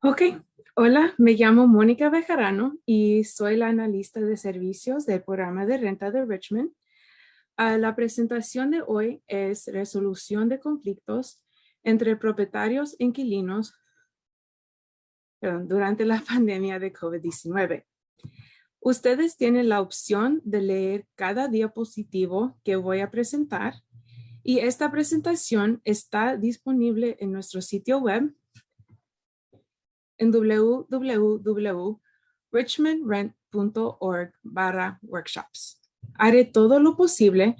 Ok, hola, me llamo Mónica Bejarano y soy la analista de servicios del programa de renta de Richmond. La presentación de hoy es resolución de conflictos entre propietarios e inquilinos durante la pandemia de COVID-19. Ustedes tienen la opción de leer cada diapositivo que voy a presentar y esta presentación está disponible en nuestro sitio web en www.richmondrent.org/workshops. Haré todo lo posible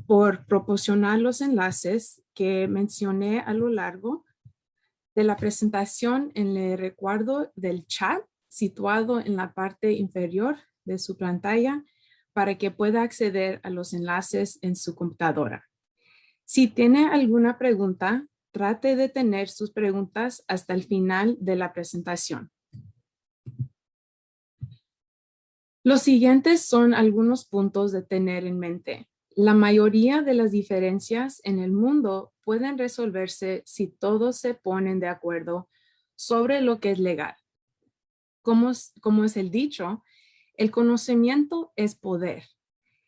por proporcionar los enlaces que mencioné a lo largo de la presentación en el recuadro del chat situado en la parte inferior de su pantalla para que pueda acceder a los enlaces en su computadora. Si tiene alguna pregunta, trate de tener sus preguntas hasta el final de la presentación. Los siguientes son algunos puntos de tener en mente. La mayoría de las diferencias en el mundo pueden resolverse si todos se ponen de acuerdo sobre lo que es legal. Como es el dicho, el conocimiento es poder.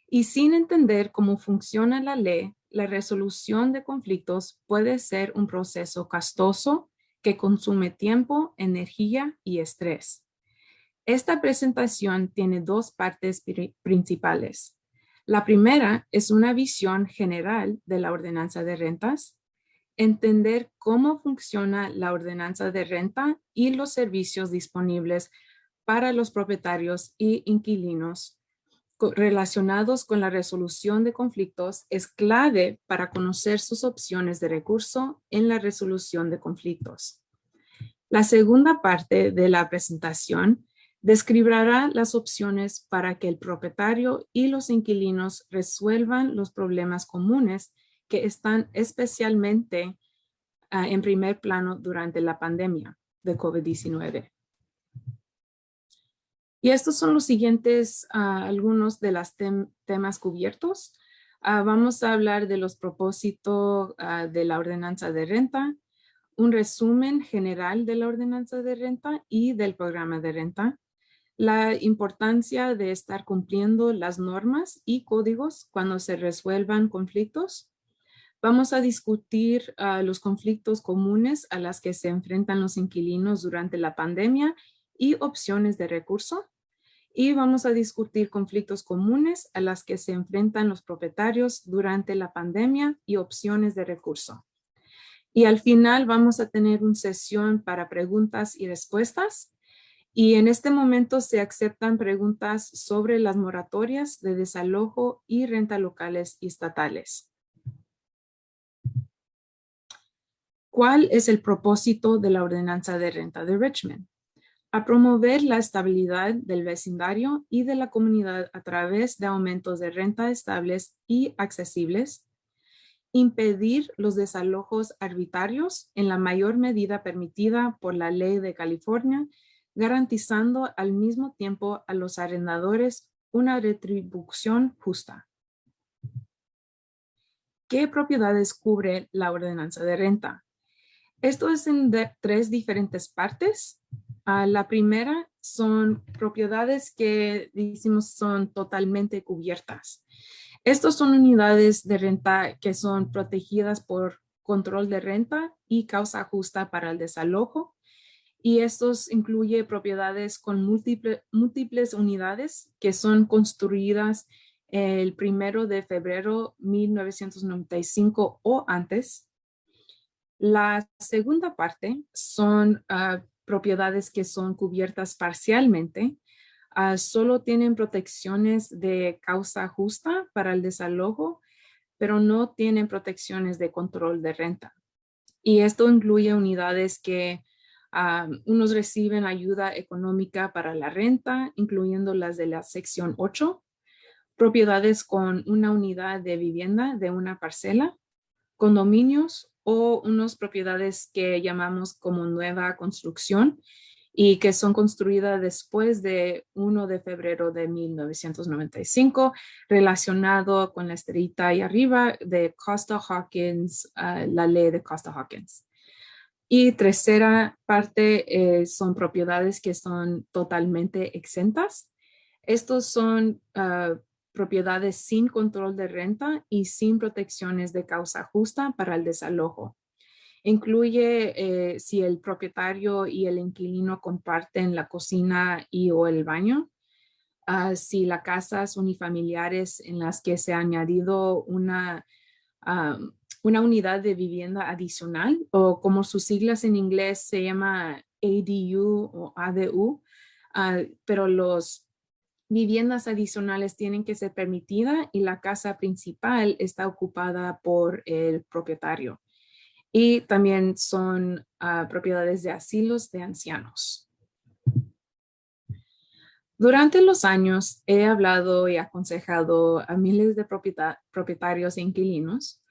Y sin entender cómo funciona la ley, la resolución de conflictos puede ser un proceso costoso que consume tiempo, energía y estrés. Esta presentación tiene dos partes principales. La primera es una visión general de la ordenanza de rentas, entender cómo funciona la ordenanza de renta y los servicios disponibles para los propietarios y inquilinos relacionados con la resolución de conflictos es clave para conocer sus opciones de recurso en la resolución de conflictos. La segunda parte de la presentación describirá las opciones para que el propietario y los inquilinos resuelvan los problemas comunes que están especialmente en primer plano durante la pandemia de COVID-19. Y estos son los siguientes, algunos de los temas cubiertos. Vamos a hablar de los propósitos de la ordenanza de renta, un resumen general de la ordenanza de renta y del programa de renta, la importancia de estar cumpliendo las normas y códigos cuando se resuelvan conflictos. Vamos a discutir los conflictos comunes a los que se enfrentan los inquilinos durante la pandemia y opciones de recurso. Y vamos a discutir conflictos comunes a los que se enfrentan los propietarios durante la pandemia y opciones de recurso. Y al final vamos a tener una sesión para preguntas y respuestas. Y en este momento se aceptan preguntas sobre las moratorias de desalojo y renta locales y estatales. ¿Cuál es el propósito de la ordenanza de renta de Richmond? A promover la estabilidad del vecindario y de la comunidad a través de aumentos de renta estables y accesibles, impedir los desalojos arbitrarios en la mayor medida permitida por la ley de California, garantizando al mismo tiempo a los arrendadores una retribución justa. ¿Qué propiedades cubre la ordenanza de renta? Esto es en tres diferentes partes. La primera son propiedades que decimos son totalmente cubiertas. Estos son unidades de renta que son protegidas por control de renta y causa justa para el desalojo. Y estos incluye propiedades con múltiples unidades que son construidas el 1 de febrero de 1995 o antes. La segunda parte son propiedades que son cubiertas parcialmente. Solo tienen protecciones de causa justa para el desalojo, pero no tienen protecciones de control de renta. Y esto incluye unidades que unos reciben ayuda económica para la renta, incluyendo las de la sección 8, propiedades con una unidad de vivienda de una parcela, condominios o unas propiedades que llamamos como nueva construcción y que son construidas después de 1 de febrero de 1995, relacionado con la estrellita ahí arriba de Costa-Hawkins, la ley de Costa-Hawkins. Y tercera parte son propiedades que son totalmente exentas. Estos son propiedades sin control de renta y sin protecciones de causa justa para el desalojo. Incluye si el propietario y el inquilino comparten la cocina y o el baño, si las casas unifamiliares en las que se ha añadido una unidad de vivienda adicional, o como sus siglas en inglés se llama ADU o ADU, pero los viviendas adicionales tienen que ser permitidas y la casa principal está ocupada por el propietario. Y también son propiedades de asilos de ancianos. Durante los años he hablado y aconsejado a miles de propietarios e inquilinos.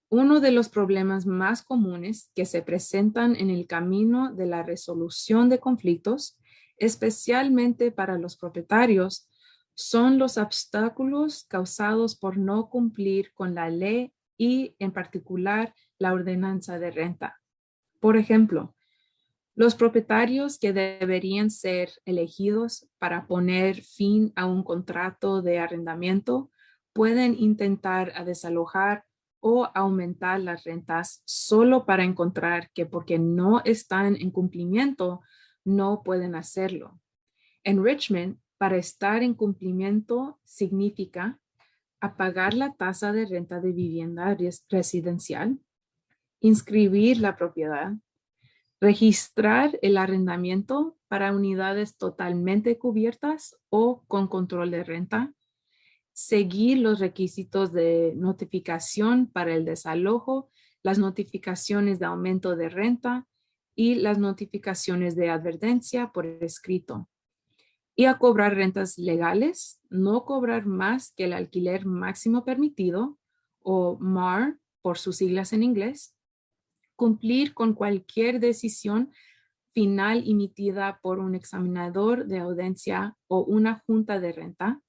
Uno de los problemas más comunes que se presentan en el camino de la resolución de conflictos, especialmente para los propietarios, son los obstáculos causados por no cumplir con la ley y, en particular, la ordenanza de renta. Por ejemplo, los propietarios que deberían ser elegidos para poner fin a un contrato de arrendamiento pueden intentar desalojar o aumentar las rentas solo para encontrar que porque no están en cumplimiento, no pueden hacerlo. En Richmond, para estar en cumplimiento significa apagar la tasa de renta de vivienda residencial, inscribir la propiedad, registrar el arrendamiento para unidades totalmente cubiertas o con control de renta, seguir los requisitos de notificación para el desalojo, las notificaciones de aumento de renta y las notificaciones de advertencia por escrito. Y a cobrar rentas legales, no cobrar más que el alquiler máximo permitido o MAR por sus siglas en inglés, cumplir con cualquier decisión final emitida por un examinador de audiencia o una junta de renta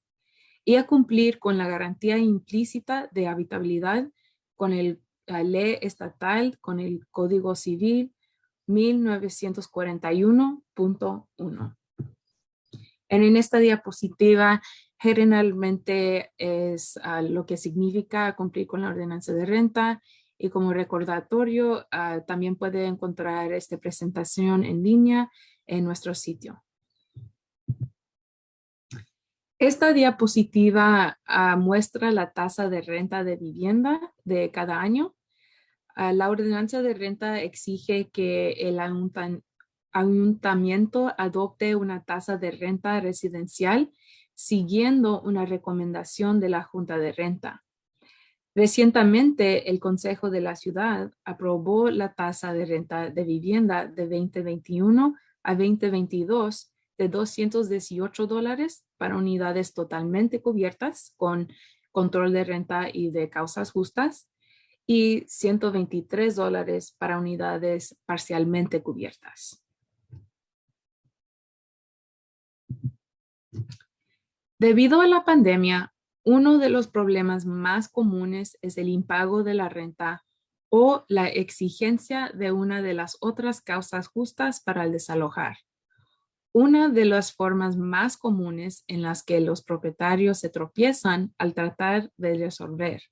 y a cumplir con la garantía implícita de habitabilidad con la ley estatal, con el Código Civil 1941.1. En esta diapositiva generalmente es lo que significa cumplir con la ordenanza de renta y como recordatorio también puede encontrar esta presentación en línea en nuestro sitio. Esta diapositiva muestra la tasa de renta de vivienda de cada año. La ordenanza de renta exige que el ayuntamiento adopte una tasa de renta residencial siguiendo una recomendación de la Junta de Renta. Recientemente, el Consejo de la Ciudad aprobó la tasa de renta de vivienda de 2021 a 2022 de $218 para unidades totalmente cubiertas con control de renta y de causas justas y $123 para unidades parcialmente cubiertas. Debido a la pandemia, uno de los problemas más comunes es el impago de la renta o la exigencia de una de las otras causas justas para el desalojar. Una de las formas más comunes en las que los propietarios se tropiezan al tratar de resolver.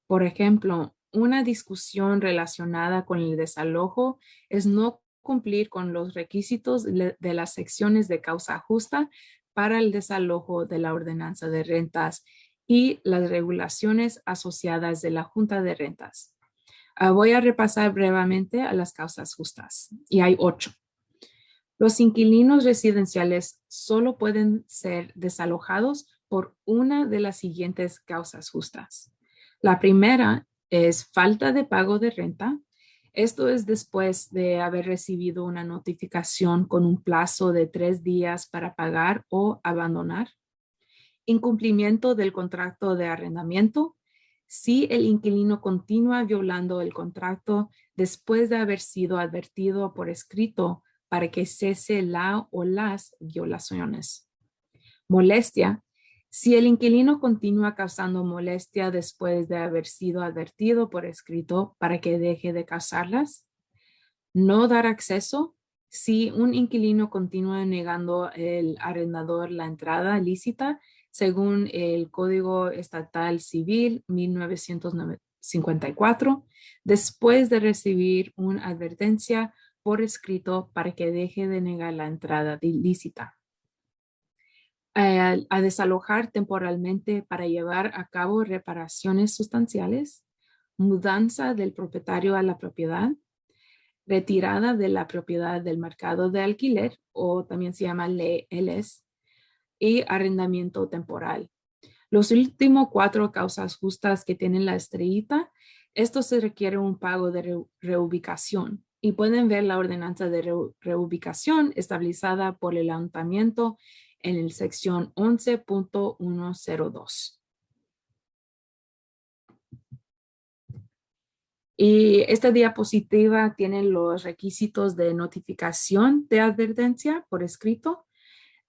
Por ejemplo, una discusión relacionada con el desalojo es no cumplir con los requisitos de las secciones de causa justa para el desalojo de la ordenanza de rentas y las regulaciones asociadas de la Junta de Rentas. Voy a repasar brevemente a las causas justas y hay 8. Los inquilinos residenciales solo pueden ser desalojados por una de las siguientes causas justas. La primera es falta de pago de renta. Esto es después de haber recibido una notificación con un plazo de 3 días para pagar o abandonar. Incumplimiento del contrato de arrendamiento. Si el inquilino continúa violando el contrato después de haber sido advertido por escrito para que cese la o las violaciones. Molestia. Si el inquilino continúa causando molestia después de haber sido advertido por escrito para que deje de causarlas. No dar acceso. Si un inquilino continúa negando al arrendador la entrada lícita, según el Código Estatal Civil 1954, después de recibir una advertencia por escrito para que deje de negar la entrada ilícita. A desalojar temporalmente para llevar a cabo reparaciones sustanciales, mudanza del propietario a la propiedad, retirada de la propiedad del mercado de alquiler, o también se llama LELS, y arrendamiento temporal. Los últimos 4 causas justas que tienen la estrellita, esto se requiere un pago de reubicación. Y pueden ver la ordenanza de reubicación establecida por el ayuntamiento en el sección 11.102. Y esta diapositiva tiene los requisitos de notificación de advertencia por escrito.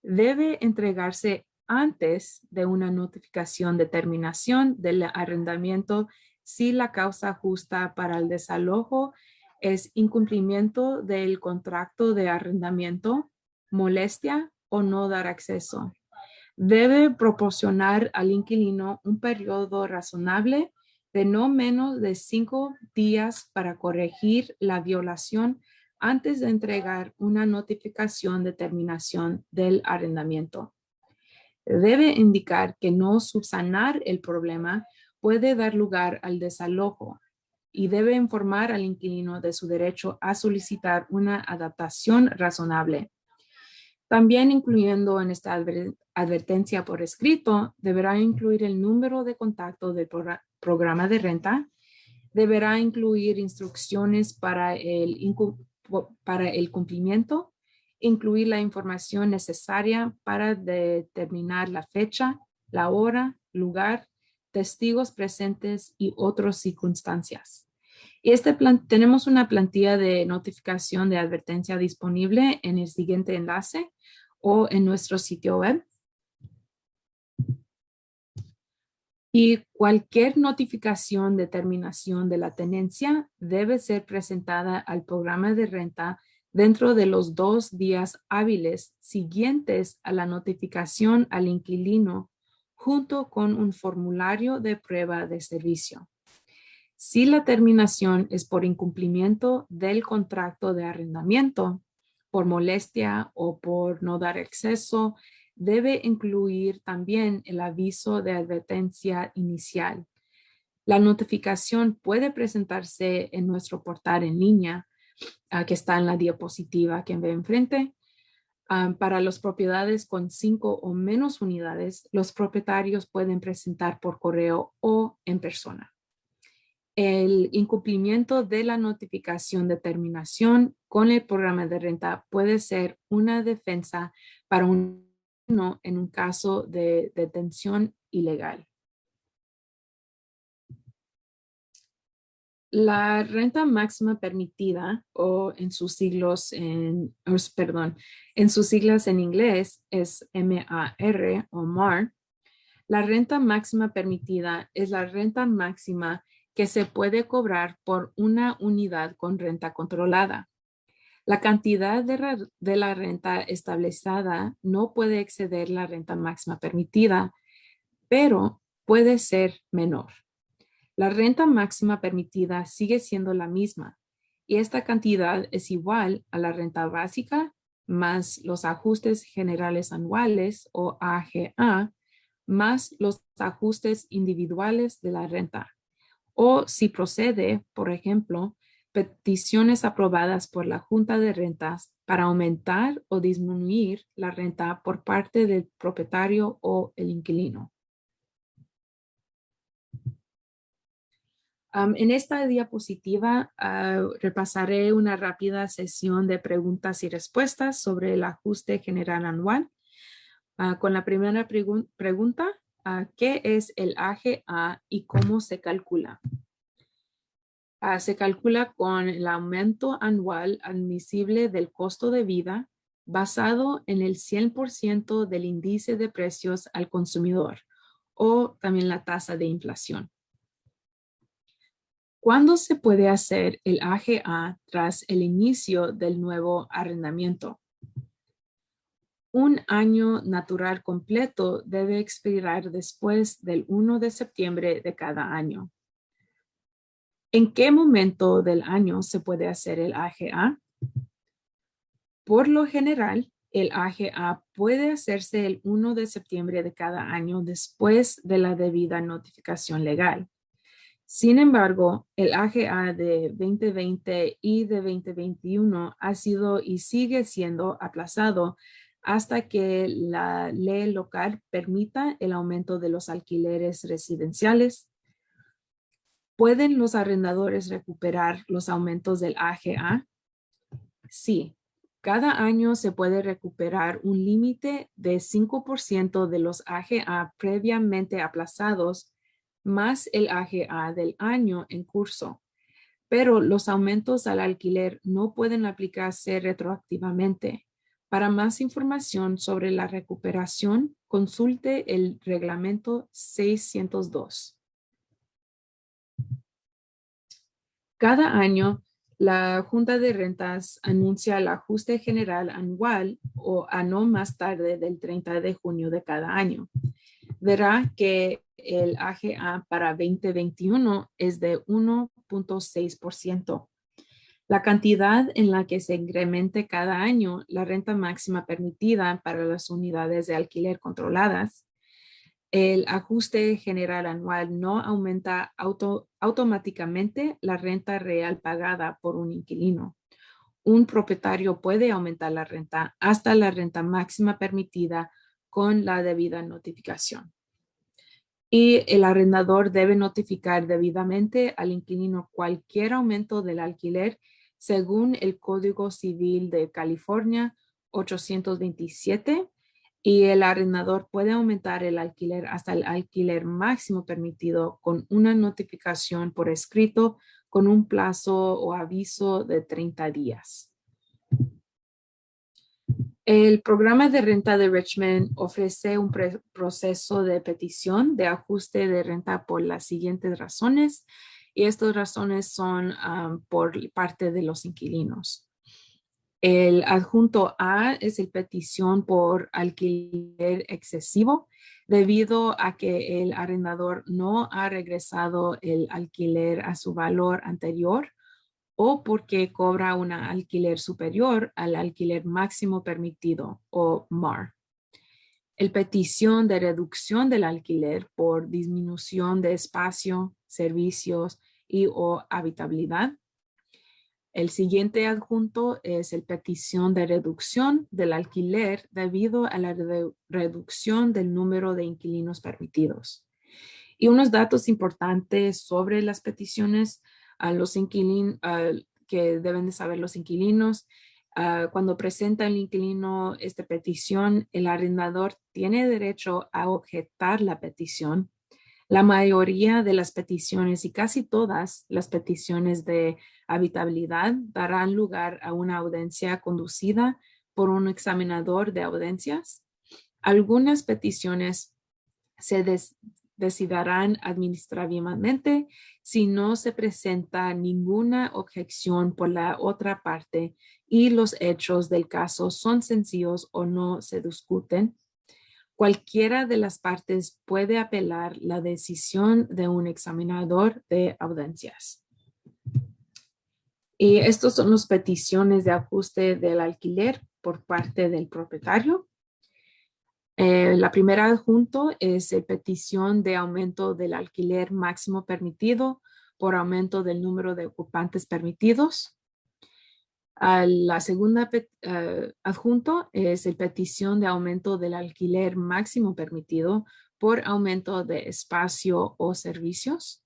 Debe entregarse antes de una notificación de terminación del arrendamiento si la causa justa para el desalojo es incumplimiento del contrato de arrendamiento, molestia o no dar acceso. Debe proporcionar al inquilino un periodo razonable de no menos de 5 días para corregir la violación antes de entregar una notificación de terminación del arrendamiento. Debe indicar que no subsanar el problema puede dar lugar al desalojo y debe informar al inquilino de su derecho a solicitar una adaptación razonable. También incluyendo en esta advertencia por escrito, deberá incluir el número de contacto del programa de renta, deberá incluir instrucciones para el cumplimiento, incluir la información necesaria para determinar la fecha, la hora, lugar, testigos presentes y otras circunstancias. Y tenemos una plantilla de notificación de advertencia disponible en el siguiente enlace o en nuestro sitio web. Y cualquier notificación de terminación de la tenencia debe ser presentada al programa de renta dentro de los 2 días hábiles siguientes a la notificación al inquilino, junto con un formulario de prueba de servicio. Si la terminación es por incumplimiento del contrato de arrendamiento, por molestia o por no dar acceso, debe incluir también el aviso de advertencia inicial. La notificación puede presentarse en nuestro portal en línea, que está en la diapositiva que ve enfrente. Para las propiedades con 5 o menos unidades, los propietarios pueden presentar por correo o en persona. El incumplimiento de la notificación de terminación con el programa de renta puede ser una defensa para uno en un caso de detención ilegal. La renta máxima permitida, o en sus siglas en inglés es MAR o MAR. La renta máxima permitida es la renta máxima que se puede cobrar por una unidad con renta controlada. La cantidad de la renta establecida no puede exceder la renta máxima permitida, pero puede ser menor. La renta máxima permitida sigue siendo la misma y esta cantidad es igual a la renta básica más los ajustes generales anuales o AGA más los ajustes individuales de la renta. O si procede, por ejemplo, peticiones aprobadas por la Junta de Rentas para aumentar o disminuir la renta por parte del propietario o el inquilino. En esta diapositiva repasaré una rápida sesión de preguntas y respuestas sobre el ajuste general anual. Con la primera pregunta, ¿qué es el AGA y cómo se calcula? Se calcula con el aumento anual admisible del costo de vida basado en el 100% del índice de precios al consumidor o también la tasa de inflación. ¿Cuándo se puede hacer el AGA tras el inicio del nuevo arrendamiento? Un año natural completo debe expirar después del 1 de septiembre de cada año. ¿En qué momento del año se puede hacer el AGA? Por lo general, el AGA puede hacerse el 1 de septiembre de cada año después de la debida notificación legal. Sin embargo, el AGA de 2020 y de 2021 ha sido y sigue siendo aplazado hasta que la ley local permita el aumento de los alquileres residenciales. ¿Pueden los arrendadores recuperar los aumentos del AGA? Sí. Cada año se puede recuperar un límite de 5% de los AGA previamente aplazados más el AGA del año en curso, pero los aumentos al alquiler no pueden aplicarse retroactivamente. Para más información sobre la recuperación, consulte el reglamento 602. Cada año, la Junta de Rentas anuncia el ajuste general anual o a no más tarde del 30 de junio de cada año. Verá que el AGA para 2021 es de 1.6%. La cantidad en la que se incremente cada año la renta máxima permitida para las unidades de alquiler controladas. El ajuste general anual no aumenta automáticamente la renta real pagada por un inquilino. Un propietario puede aumentar la renta hasta la renta máxima permitida con la debida notificación. Y el arrendador debe notificar debidamente al inquilino cualquier aumento del alquiler según el Código Civil de California 827, y el arrendador puede aumentar el alquiler hasta el alquiler máximo permitido con una notificación por escrito con un plazo o aviso de 30 días. El programa de renta de Richmond ofrece un proceso de petición de ajuste de renta por las siguientes razones, y estas razones son por parte de los inquilinos. El adjunto A es el petición por alquiler excesivo debido a que el arrendador no ha regresado el alquiler a su valor anterior o porque cobra un alquiler superior al alquiler máximo permitido o MAR. El petición de reducción del alquiler por disminución de espacio, servicios y o habitabilidad. El siguiente adjunto es el petición de reducción del alquiler debido a la reducción del número de inquilinos permitidos. Y unos datos importantes sobre las peticiones a los inquilinos que deben de saber los inquilinos. Cuando presenta el inquilino esta petición, el arrendador tiene derecho a objetar la petición. La mayoría de las peticiones y casi todas las peticiones de habitabilidad darán lugar a una audiencia conducida por un examinador de audiencias. Algunas peticiones se decidirán administrativamente si no se presenta ninguna objeción por la otra parte y los hechos del caso son sencillos o no se discuten. Cualquiera de las partes puede apelar la decisión de un examinador de audiencias. Y estos son las peticiones de ajuste del alquiler por parte del propietario. La primera adjunto es la petición de aumento del alquiler máximo permitido por aumento del número de ocupantes permitidos. La segunda adjunto es la petición de aumento del alquiler máximo permitido por aumento de espacio o servicios.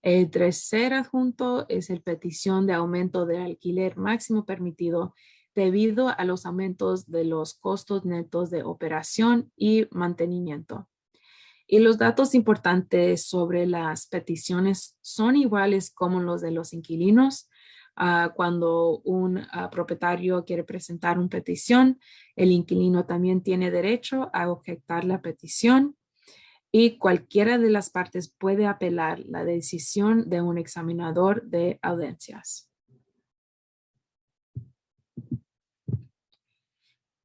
El tercer adjunto es la petición de aumento del alquiler máximo permitido debido a los aumentos de los costos netos de operación y mantenimiento. Y los datos importantes sobre las peticiones son iguales como los de los inquilinos. Cuando un propietario quiere presentar una petición, el inquilino también tiene derecho a objetar la petición. y cualquiera de las partes puede apelar la decisión de un examinador de audiencias.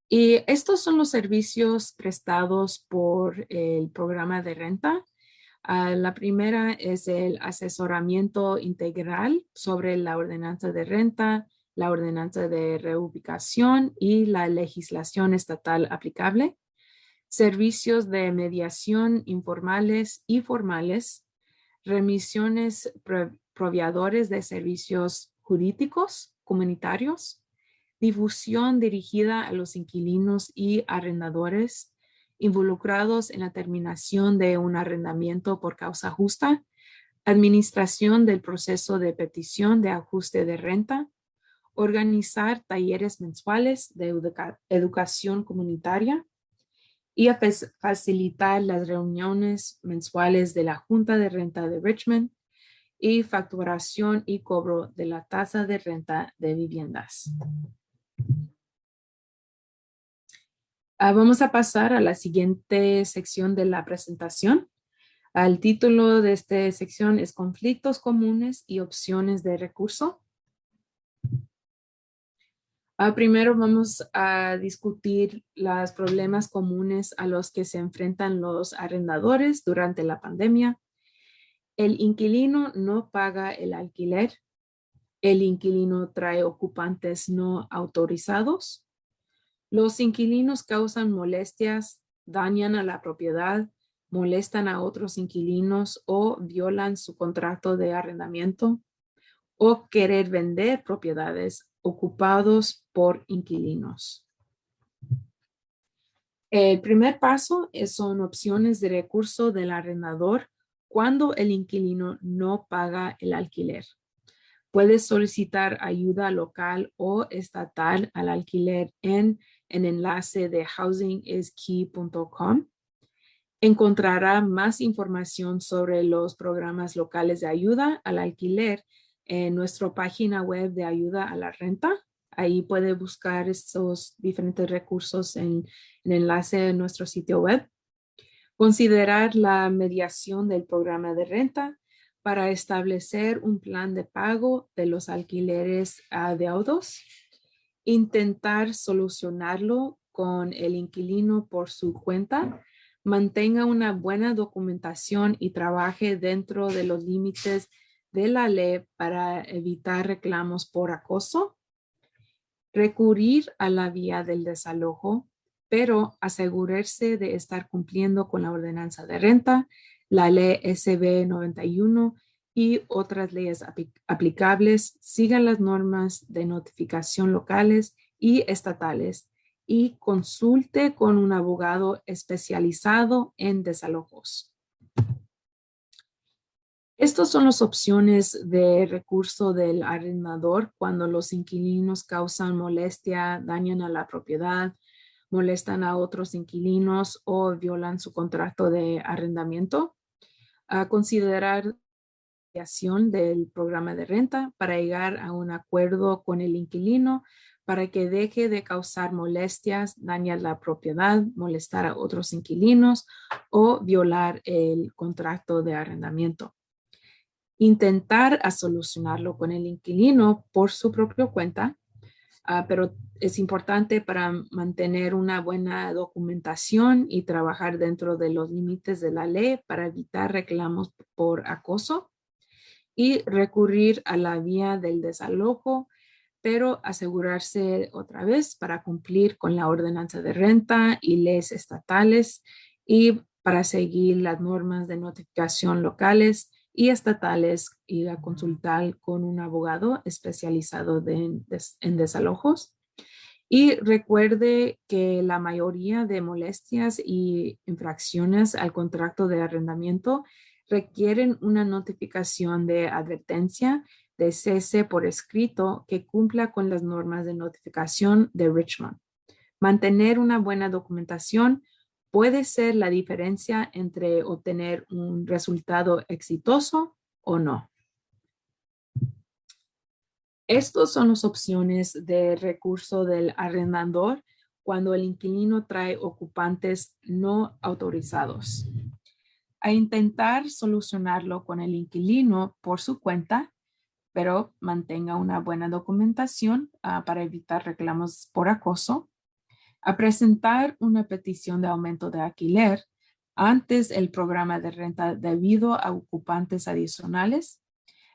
Y estos son los servicios prestados por el programa de renta. La primera es el asesoramiento integral sobre la ordenanza de renta, la ordenanza de reubicación y la legislación estatal aplicable. Servicios de mediación informales y formales, remisiones proveedores de servicios jurídicos comunitarios, difusión dirigida a los inquilinos y arrendadores involucrados en la terminación de un arrendamiento por causa justa, administración del proceso de petición de ajuste de renta, organizar talleres mensuales de educación comunitaria y a facilitar las reuniones mensuales de la Junta de Renta de Richmond y facturación y cobro de la tasa de renta de viviendas. Vamos a pasar a la siguiente sección de la presentación. El título de esta sección es Conflictos comunes y opciones de recurso. Primero vamos a discutir los problemas comunes a los que se enfrentan los arrendadores durante la pandemia. El inquilino no paga el alquiler. El inquilino trae ocupantes no autorizados. Los inquilinos causan molestias, dañan a la propiedad, molestan a otros inquilinos o violan su contrato de arrendamiento o querer vender propiedades ocupados por inquilinos. El primer paso son opciones de recurso del arrendador cuando el inquilino no paga el alquiler. Puedes solicitar ayuda local o estatal al alquiler en el enlace de housingiskey.com. Encontrará más información sobre los programas locales de ayuda al alquiler en nuestra página web de ayuda a la renta. Ahí puede buscar estos diferentes recursos en el enlace de nuestro sitio web. Considerar la mediación del programa de renta para establecer un plan de pago de los alquileres adeudos. Intentar solucionarlo con el inquilino por su cuenta. Mantenga una buena documentación y trabaje dentro de los límites de la ley para evitar reclamos por acoso. Recurrir a la vía del desalojo, pero asegurarse de estar cumpliendo con la ordenanza de renta, la ley SB 91 y otras leyes aplicables. Sigan las normas de notificación locales y estatales y consulte con un abogado especializado en desalojos. Estas son las opciones de recurso del arrendador cuando los inquilinos causan molestia, dañan a la propiedad, molestan a otros inquilinos o violan su contrato de arrendamiento. A considerar la creación del programa de renta para llegar a un acuerdo con el inquilino para que deje de causar molestias, dañar la propiedad, molestar a otros inquilinos o violar el contrato de arrendamiento. Intentar a solucionarlo con el inquilino por su propia cuenta, pero es importante para mantener una buena documentación y trabajar dentro de los límites de la ley para evitar reclamos por acoso y recurrir a la vía del desalojo, pero asegurarse otra vez para cumplir con la ordenanza de renta y leyes estatales y para seguir las normas de notificación locales y estatales y a consultar con un abogado especializado en desalojos. Y recuerde que la mayoría de molestias y infracciones al contrato de arrendamiento requieren una notificación de advertencia de cese por escrito que cumpla con las normas de notificación de Richmond. Mantener una buena documentación puede ser la diferencia entre obtener un resultado exitoso o no. Estas son las opciones de recurso del arrendador cuando el inquilino trae ocupantes no autorizados. a intentar solucionarlo con el inquilino por su cuenta, pero mantenga una buena documentación para evitar reclamos por acoso, a presentar una petición de aumento de alquiler antes el programa de renta debido a ocupantes adicionales,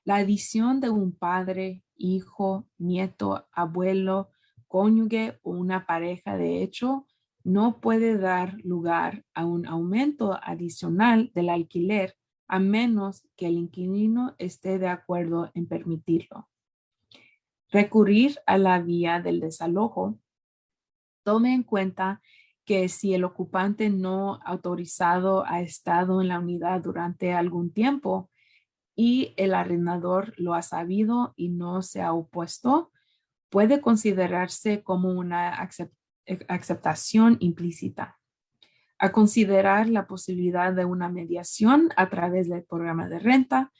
la adición de un padre, hijo, nieto, abuelo, cónyuge o una pareja de hecho no puede dar lugar a un aumento adicional del alquiler a menos que el inquilino esté de acuerdo en permitirlo. Recurrir a la vía del desalojo. Tome en cuenta que si el ocupante no autorizado ha estado en la unidad durante algún tiempo y el arrendador lo ha sabido y no se ha opuesto, puede considerarse como una aceptación implícita. A considerar la posibilidad de una mediación a través del programa de renta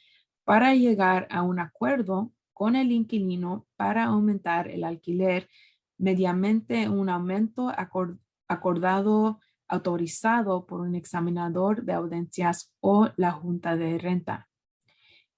para llegar a un acuerdo con el inquilino para aumentar el alquiler mediante un aumento acordado, autorizado por un examinador de audiencias o la junta de renta.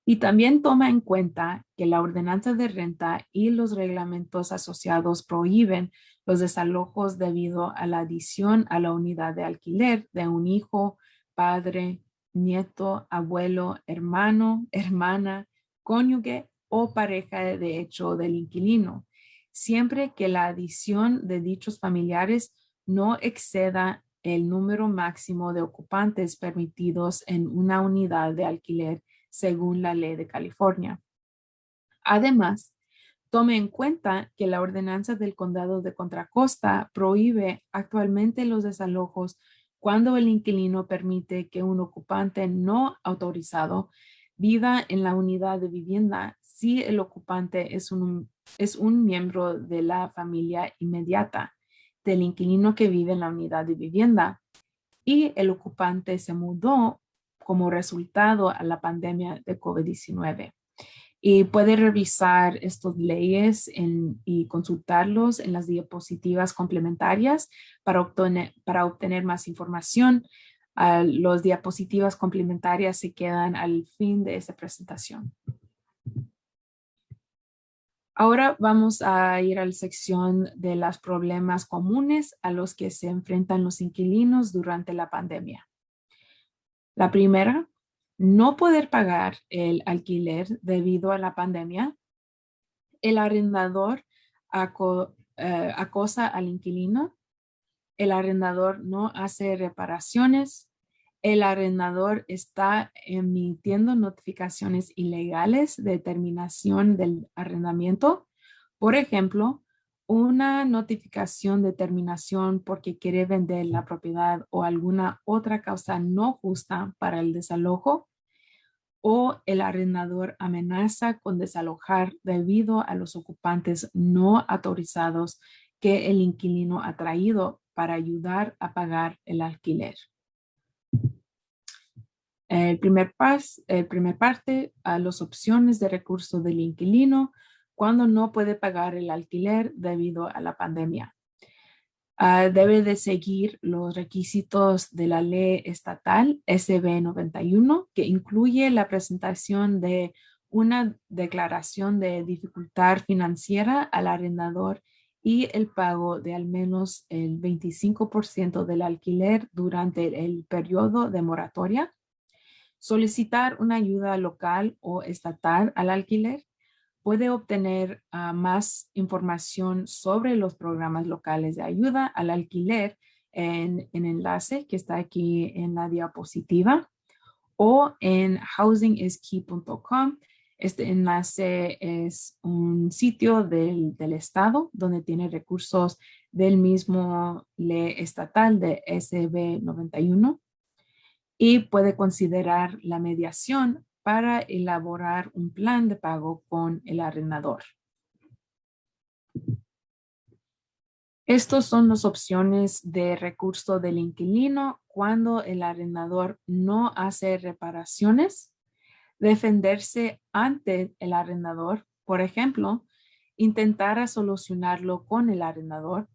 Y también toma en cuenta que la ordenanza de renta y los reglamentos asociados prohíben los desalojos debido a la adición a la unidad de alquiler de un hijo, padre, nieto, abuelo, hermano, hermana, cónyuge o pareja de hecho del inquilino, siempre que la adición de dichos familiares no exceda el número máximo de ocupantes permitidos en una unidad de alquiler según la ley de California. Además, tome en cuenta que la ordenanza del condado de Contra Costa prohíbe actualmente los desalojos cuando el inquilino permite que un ocupante no autorizado viva en la unidad de vivienda si el ocupante es un miembro de la familia inmediata del inquilino que vive en la unidad de vivienda y el ocupante se mudó como resultado a la pandemia de COVID-19. Y puede revisar estas leyes y consultarlos en las diapositivas complementarias para obtener más información. Las diapositivas complementarias se quedan al fin de esta presentación. Ahora vamos a ir a la sección de los problemas comunes a los que se enfrentan los inquilinos durante la pandemia. La primera, no poder pagar el alquiler debido a la pandemia. El arrendador acosa al inquilino. El arrendador no hace reparaciones. El arrendador está emitiendo notificaciones ilegales de terminación del arrendamiento. Por ejemplo, una notificación de terminación porque quiere vender la propiedad o alguna otra causa no justa para el desalojo, o el arrendador amenaza con desalojar debido a los ocupantes no autorizados que el inquilino ha traído para ayudar a pagar el alquiler. El primer parte, las opciones de recurso del inquilino cuando no puede pagar el alquiler debido a la pandemia. Debe de seguir los requisitos de la ley estatal SB 91, que incluye la presentación de una declaración de dificultad financiera al arrendador y el pago de al menos el 25% del alquiler durante el periodo de moratoria. Solicitar una ayuda local o estatal al alquiler. Puede obtener más información sobre los programas locales de ayuda al alquiler en enlace que está aquí en la diapositiva o en housingiskey.com. Este enlace es un sitio del estado donde tiene recursos del mismo ley estatal de SB 91 y puede considerar la mediación para elaborar un plan de pago con el arrendador. Estas son las opciones de recurso del inquilino cuando el arrendador no hace reparaciones. Defenderse ante el arrendador, por ejemplo, intentar solucionarlo con el arrendador.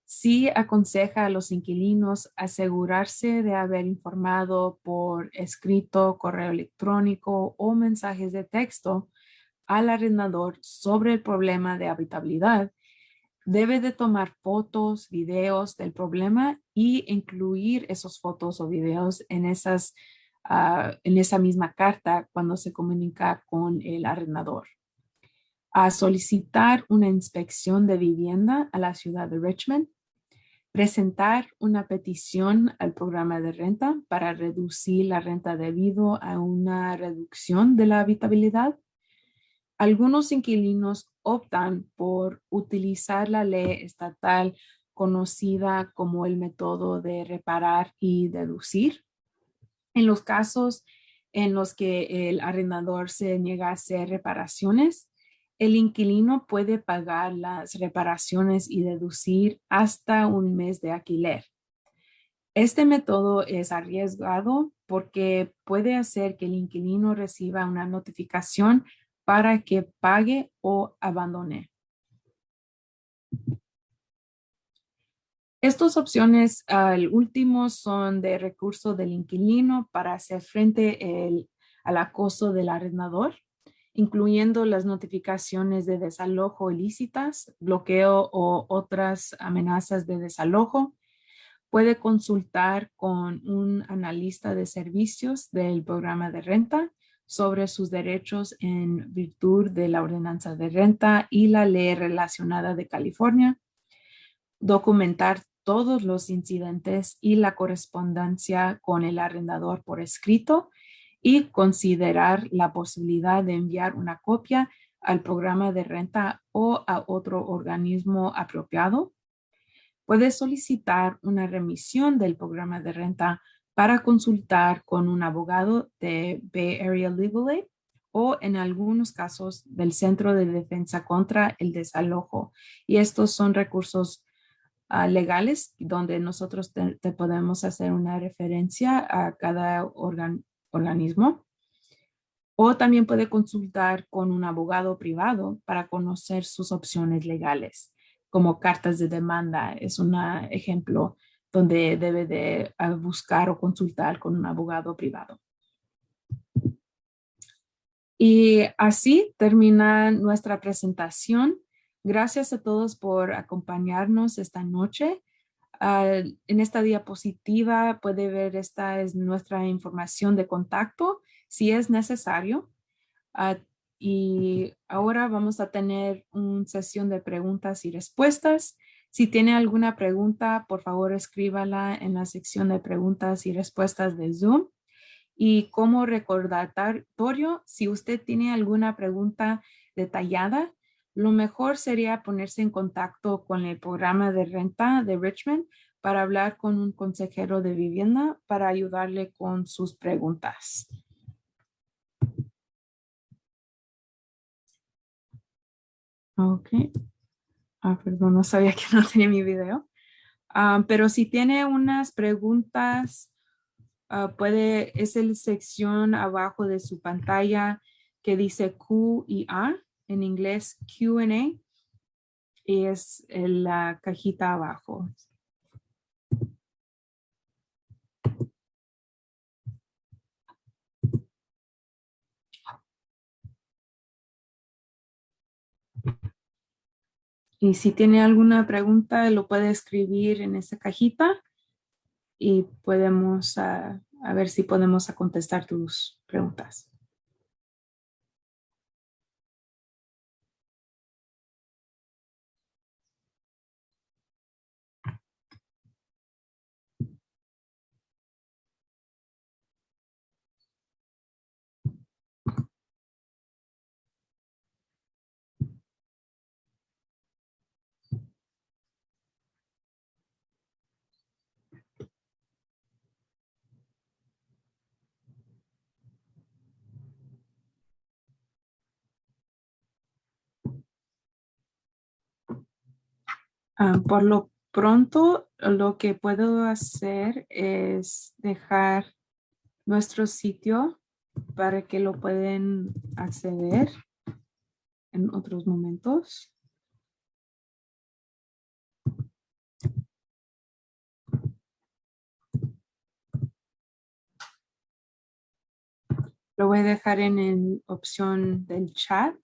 Sí aconseja a los inquilinos asegurarse de haber informado por escrito, correo electrónico o mensajes de texto al arrendador sobre el problema de habitabilidad. Debe de tomar fotos, videos del problema y incluir esos fotos o videos en en esa misma carta cuando se comunica con el arrendador. A solicitar una inspección de vivienda a la ciudad de Richmond, presentar una petición al programa de renta para reducir la renta debido a una reducción de la habitabilidad. Algunos inquilinos optan por utilizar la ley estatal conocida como el método de reparar y deducir. En los casos en los que el arrendador se niega a hacer reparaciones, el inquilino puede pagar las reparaciones y deducir hasta un mes de alquiler. Este método es arriesgado porque puede hacer que el inquilino reciba una notificación para que pague o abandone. Estas opciones, al último, son de recurso del inquilino para hacer frente al acoso del arrendador, incluyendo las notificaciones de desalojo ilícitas, bloqueo o otras amenazas de desalojo. Puede consultar con un analista de servicios del programa de renta sobre sus derechos en virtud de la ordenanza de renta y la ley relacionada de California, documentar todos los incidentes y la correspondencia con el arrendador por escrito y considerar la posibilidad de enviar una copia al programa de renta o a otro organismo apropiado. Puede solicitar una remisión del programa de renta para consultar con un abogado de Bay Area Legal Aid o en algunos casos del Centro de Defensa contra el Desalojo. Y estos son recursos legales donde nosotros te podemos hacer una referencia a cada organismo. O también puede consultar con un abogado privado para conocer sus opciones legales, como cartas de demanda. Es un ejemplo donde debe de buscar o consultar con un abogado privado. Y así termina nuestra presentación. Gracias a todos por acompañarnos esta noche. En esta diapositiva puede ver, esta es nuestra información de contacto si es necesario. Ah, y ahora vamos a tener una sesión de preguntas y respuestas. Si tiene alguna pregunta, por favor escríbala en la sección de preguntas y respuestas de Zoom. Y como recordatorio, si usted tiene alguna pregunta detallada, lo mejor sería ponerse en contacto con el programa de renta de Richmond para hablar con un consejero de vivienda para ayudarle con sus preguntas. Ok. Perdón, no sabía que no tenía mi video. Pero si tiene unas preguntas, es la sección abajo de su pantalla que dice Q y A, en inglés Q&A, y es en la cajita abajo. Y si tiene alguna pregunta, lo puede escribir en esa cajita y podemos a ver si podemos contestar tus preguntas. Por lo pronto, lo que puedo hacer es dejar nuestro sitio para que lo pueden acceder en otros momentos. Lo voy a dejar en opción del chat.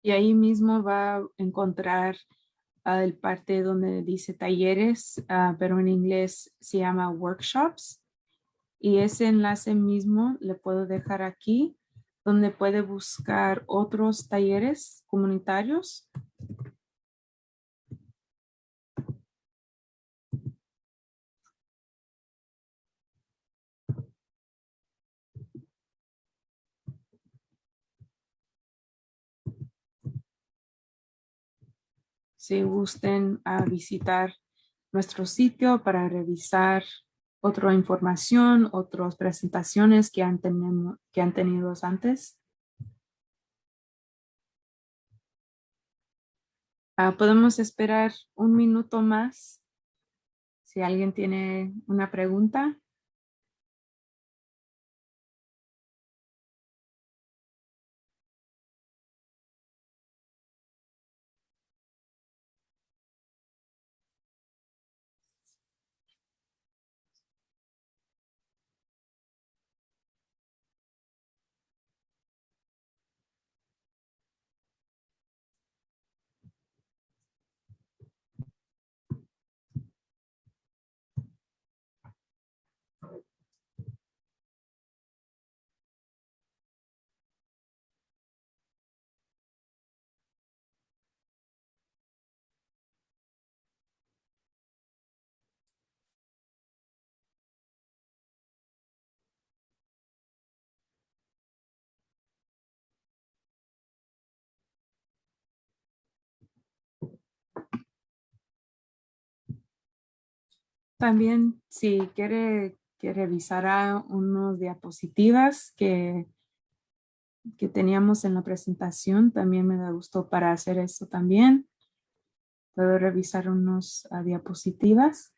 Y ahí mismo va a encontrar el parte donde dice talleres, pero en inglés se llama workshops. Y ese enlace mismo le puedo dejar aquí, donde puede buscar otros talleres comunitarios. Si gusten visitar nuestro sitio para revisar otra información, otras presentaciones que han tenido antes. Podemos esperar un minuto más si alguien tiene una pregunta. También, si quiere que revisara unos diapositivas que teníamos en la presentación, también me da gusto para hacer eso también. Puedo revisar unos diapositivas.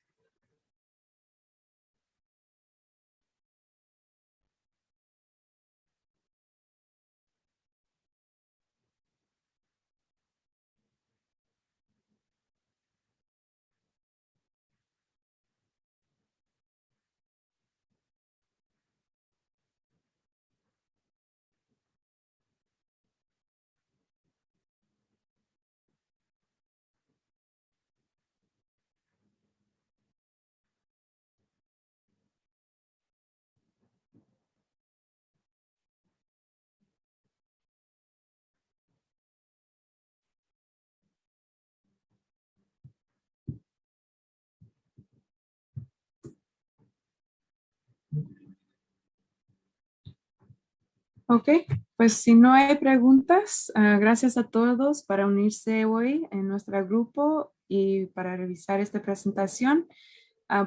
Ok, pues si no hay preguntas, gracias a todos para unirse hoy en nuestro grupo y para revisar esta presentación.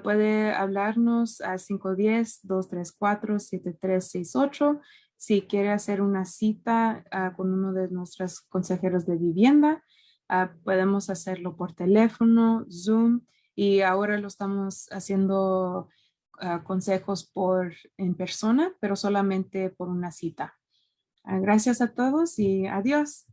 Puede hablarnos a 510-234-7368 si quiere hacer una cita con uno de nuestros consejeros de vivienda. Podemos hacerlo por teléfono, Zoom, y ahora lo estamos haciendo consejos en persona, pero solamente por una cita. Gracias a todos y adiós.